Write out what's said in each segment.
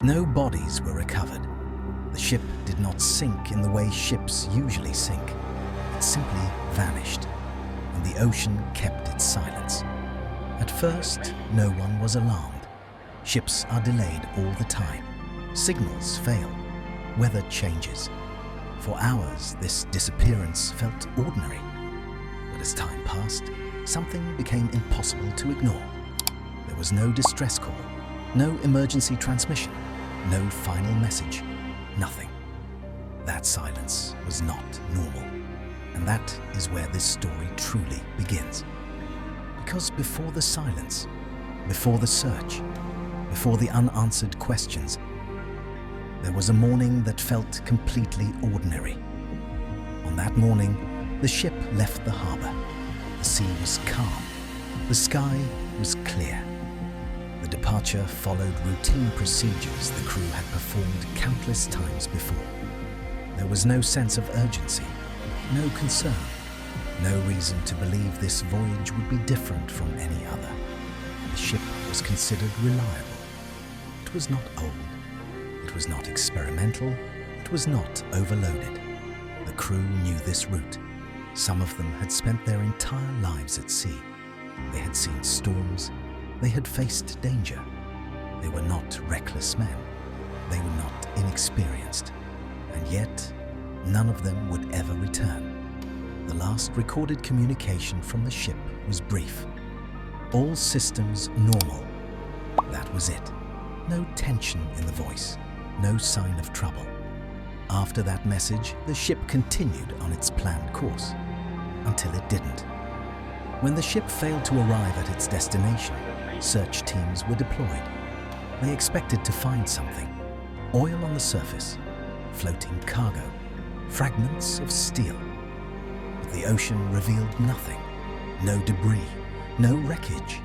No bodies were recovered. The ship did not sink in the way ships usually sink. It simply vanished, and the ocean kept its silence. At first, no one was alarmed. Ships are delayed all the time. Signals fail. Weather changes. For hours, this disappearance felt ordinary. But as time passed, something became impossible to ignore. There was no distress call, no emergency transmission, no final message, nothing. That silence was not normal. And that is where this story truly begins. Because before the silence, before the search, before the unanswered questions, there was a morning that felt completely ordinary. On that morning, the ship left the harbor. The sea was calm. The sky was clear. The departure followed routine procedures the crew had performed countless times before. There was no sense of urgency, no concern, no reason to believe this voyage would be different from any other. The ship was considered reliable. It was not old. It was not experimental. It was not overloaded. The crew knew this route. Some of them had spent their entire lives at sea. They had seen storms. They had faced danger. They were not reckless men. They were not inexperienced. And yet, none of them would ever return. The last recorded communication from the ship was brief. All systems normal. That was it. No tension in the voice. No sign of trouble. After that message, the ship continued on its planned course. Until it didn't. When the ship failed to arrive at its destination, search teams were deployed. They expected to find something. Oil on the surface, floating cargo, fragments of steel. But the ocean revealed nothing. No debris, no wreckage,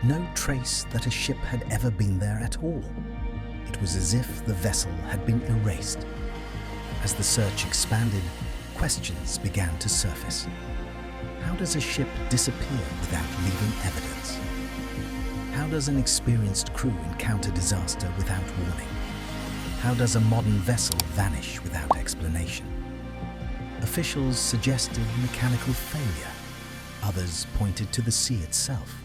no trace that a ship had ever been there at all. It was as if the vessel had been erased. As the search expanded, questions began to surface. How does a ship disappear without leaving evidence? How does an experienced crew encounter disaster without warning? How does a modern vessel vanish without explanation? Officials suggested mechanical failure. Others pointed to the sea itself.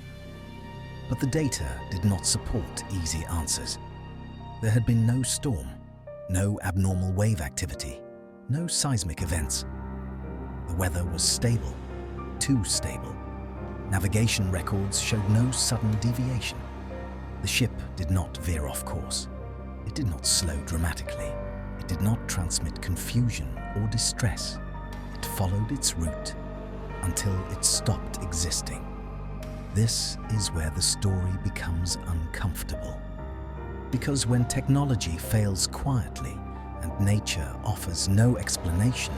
But the data did not support easy answers. There had been no storm, no abnormal wave activity, no seismic events. The weather was stable, too stable. Navigation records showed no sudden deviation. The ship did not veer off course. It did not slow dramatically. It did not transmit confusion or distress. It followed its route until it stopped existing. This is where the story becomes uncomfortable. Because when technology fails quietly and nature offers no explanation,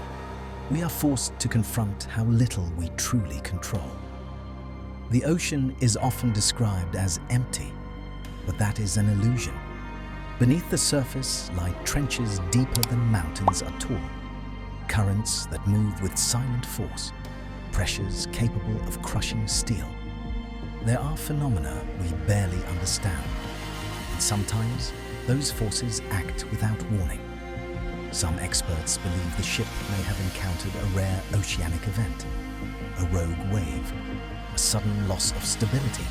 we are forced to confront how little we truly control. The ocean is often described as empty, but that is an illusion. Beneath the surface lie trenches deeper than mountains are tall, currents that move with silent force, pressures capable of crushing steel. There are phenomena we barely understand, and sometimes those forces act without warning. Some experts believe the ship may have encountered a rare oceanic event, a rogue wave, a sudden loss of stability,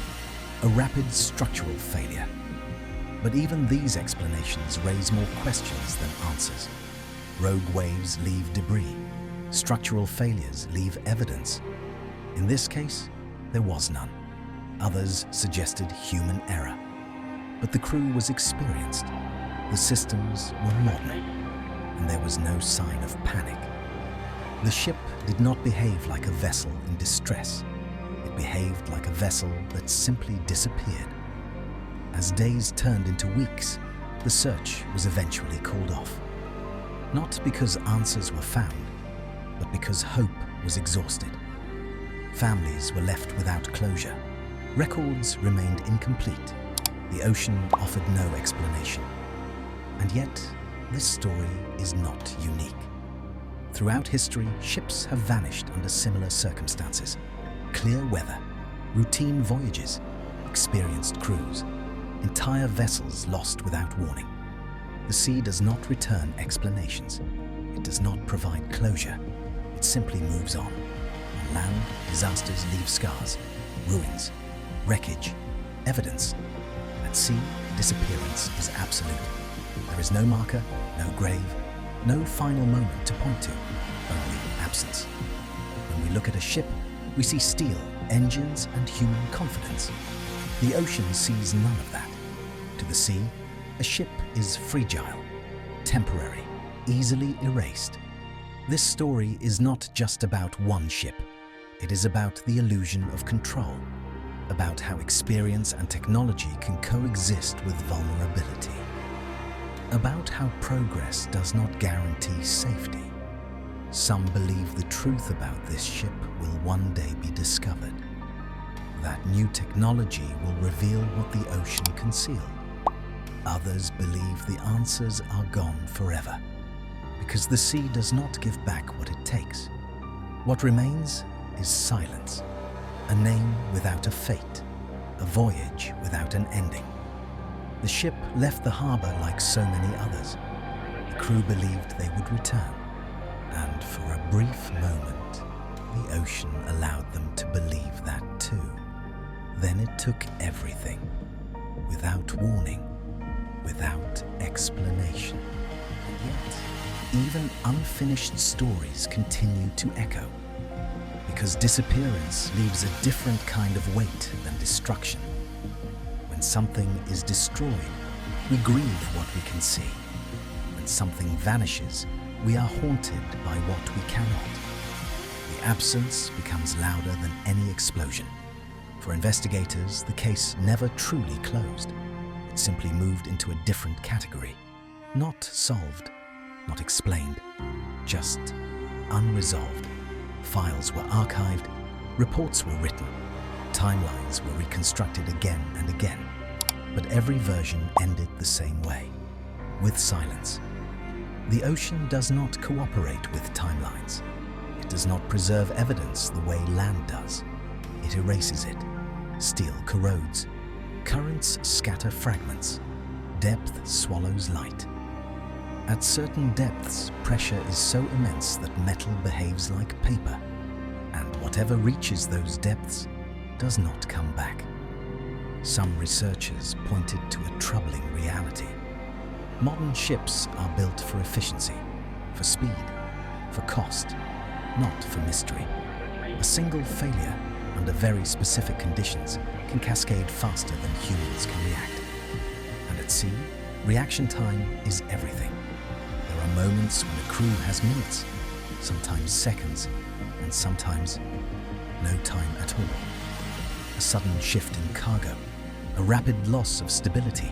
a rapid structural failure. But even these explanations raise more questions than answers. Rogue waves leave debris. Structural failures leave evidence. In this case, there was none. Others suggested human error. But the crew was experienced. The systems were modern. And there was no sign of panic. The ship did not behave like a vessel in distress. It behaved like a vessel that simply disappeared. As days turned into weeks, the search was eventually called off. Not because answers were found, but because hope was exhausted. Families were left without closure. Records remained incomplete. The ocean offered no explanation. And yet, this story is not unique. Throughout history, ships have vanished under similar circumstances. Clear weather, routine voyages, experienced crews, entire vessels lost without warning. The sea does not return explanations. It does not provide closure. It simply moves on. On land, disasters leave scars, ruins, wreckage, evidence. At sea, disappearance is absolute. There is no marker, no grave, no final moment to point to, only absence. When we look at a ship, we see steel, engines, and human confidence. The ocean sees none of that. To the sea, a ship is fragile, temporary, easily erased. This story is not just about one ship. It is about the illusion of control, about how experience and technology can coexist with vulnerability, about how progress does not guarantee safety. Some believe the truth about this ship will one day be discovered, that new technology will reveal what the ocean concealed. Others believe the answers are gone forever, because the sea does not give back what it takes. What remains is silence, a name without a fate, a voyage without an ending. The ship left the harbor like so many others. The crew believed they would return, and for a brief moment, the ocean allowed them to believe that too. Then it took everything, without warning, without explanation. And yet, even unfinished stories continue to echo, because disappearance leaves a different kind of weight than destruction. When something is destroyed, we grieve what we can see. When something vanishes, we are haunted by what we cannot. The absence becomes louder than any explosion. For investigators, the case never truly closed. It simply moved into a different category. Not solved, not explained, just unresolved. Files were archived, reports were written, timelines were reconstructed again and again. But every version ended the same way, with silence. The ocean does not cooperate with timelines. It does not preserve evidence the way land does. It erases it. Steel corrodes. Currents scatter fragments. Depth swallows light. At certain depths, pressure is so immense that metal behaves like paper, and whatever reaches those depths does not come back. Some researchers pointed to a troubling reality. Modern ships are built for efficiency, for speed, for cost, not for mystery. A single failure under very specific conditions can cascade faster than humans can react. And at sea, reaction time is everything. There are moments when a crew has minutes, sometimes seconds, and sometimes no time at all. A sudden shift in cargo, a rapid loss of stability,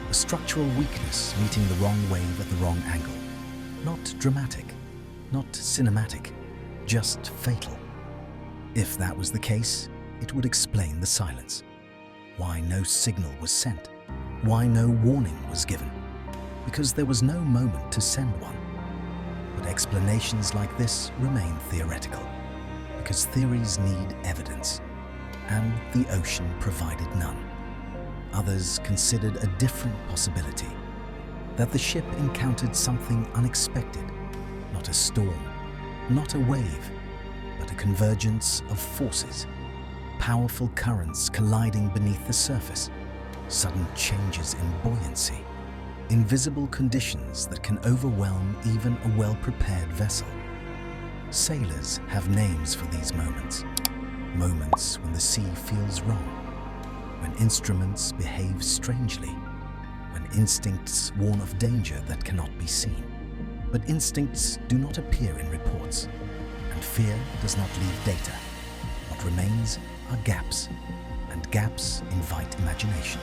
a structural weakness meeting the wrong wave at the wrong angle. Not dramatic, not cinematic, just fatal. If that was the case, it would explain the silence. Why no signal was sent? Why no warning was given? Because there was no moment to send one. But explanations like this remain theoretical, because theories need evidence, and the ocean provided none. Others considered a different possibility, that the ship encountered something unexpected, not a storm, not a wave, but a convergence of forces, powerful currents colliding beneath the surface, sudden changes in buoyancy, invisible conditions that can overwhelm even a well-prepared vessel. Sailors have names for these moments, moments when the sea feels wrong, when instruments behave strangely, when instincts warn of danger that cannot be seen. But instincts do not appear in reports, and fear does not leave data. What remains are gaps, and gaps invite imagination.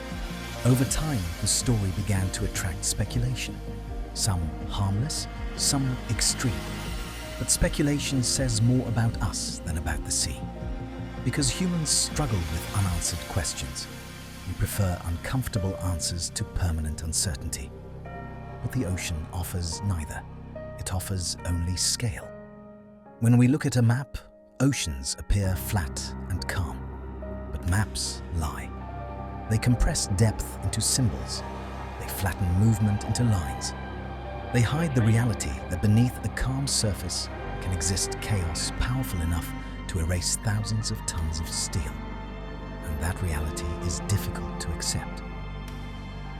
Over time, the story began to attract speculation, some harmless, some extreme. But speculation says more about us than about the sea. Because humans struggle with unanswered questions, we prefer uncomfortable answers to permanent uncertainty. But the ocean offers neither. It offers only scale. When we look at a map, oceans appear flat and calm, but maps lie. They compress depth into symbols. They They flatten movement into lines. They hide the reality that beneath a calm surface can exist chaos powerful enough to erase thousands of tons of steel. And that reality is difficult to accept,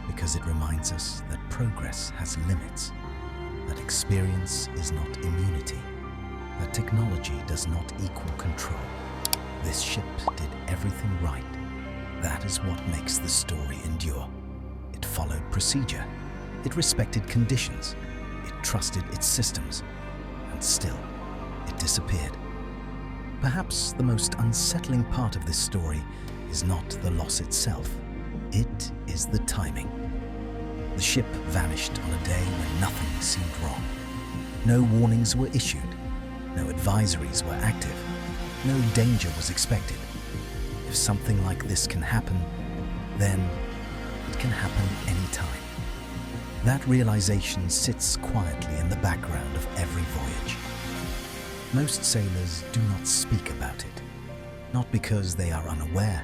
because it reminds us that progress has limits, that experience is not immunity, that technology does not equal control. This ship did everything right. That is what makes the story endure. It followed procedure. It respected conditions. It trusted its systems. And still, it disappeared. Perhaps the most unsettling part of this story is not the loss itself. It is the timing. The ship vanished on a day when nothing seemed wrong. No warnings were issued. No advisories were active. No danger was expected. If something like this can happen, then it can happen anytime. That realization sits quietly in the background of every voyage. Most sailors do not speak about it, not because they are unaware,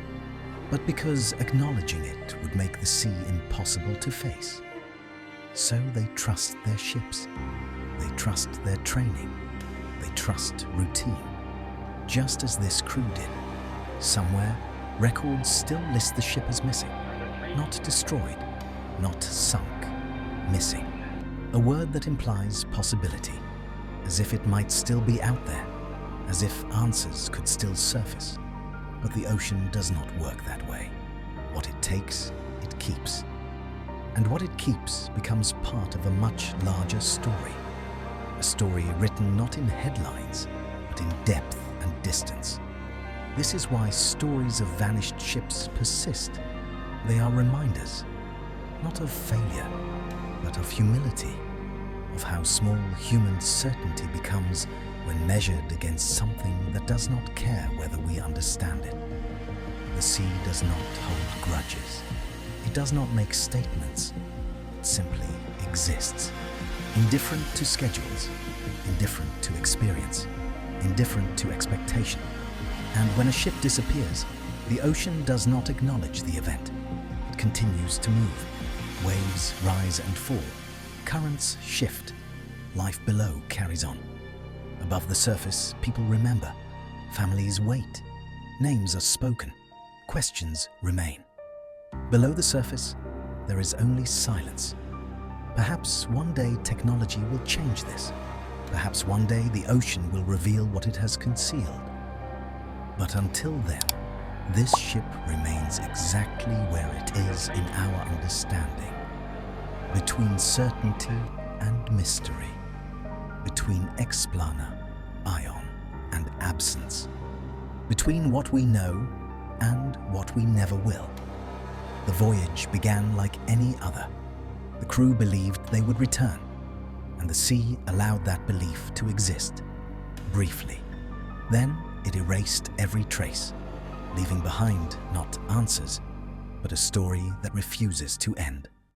but because acknowledging it would make the sea impossible to face. So they trust their ships. They trust their training. They trust routine. Just as this crew did. Somewhere, records still list the ship as missing. Not destroyed, not sunk, missing. A word that implies possibility, as if it might still be out there, as if answers could still surface. But the ocean does not work that way. What it takes, it keeps. And what it keeps becomes part of a much larger story. A story written not in headlines, but in depth and distance. This is why stories of vanished ships persist. They are reminders, not of failure, but of humility, of how small human certainty becomes when measured against something that does not care whether we understand it. The sea does not hold grudges. It does not make statements. It simply exists. Indifferent to schedules, indifferent to experience, indifferent to expectation. And when a ship disappears, the ocean does not acknowledge the event. It continues to move. Waves rise and fall. Currents shift. Life below carries on. Above the surface, people remember. Families wait. Names are spoken. Questions remain. Below the surface, there is only silence. Perhaps one day technology will change this. Perhaps one day the ocean will reveal what it has concealed. But until then, this ship remains exactly where it is in our understanding. Between certainty and mystery. Between explana, ion, and absence. Between what we know and what we never will. The voyage began like any other. The crew believed they would return, and the sea allowed that belief to exist, briefly. Then it erased every trace, leaving behind not answers, but a story that refuses to end.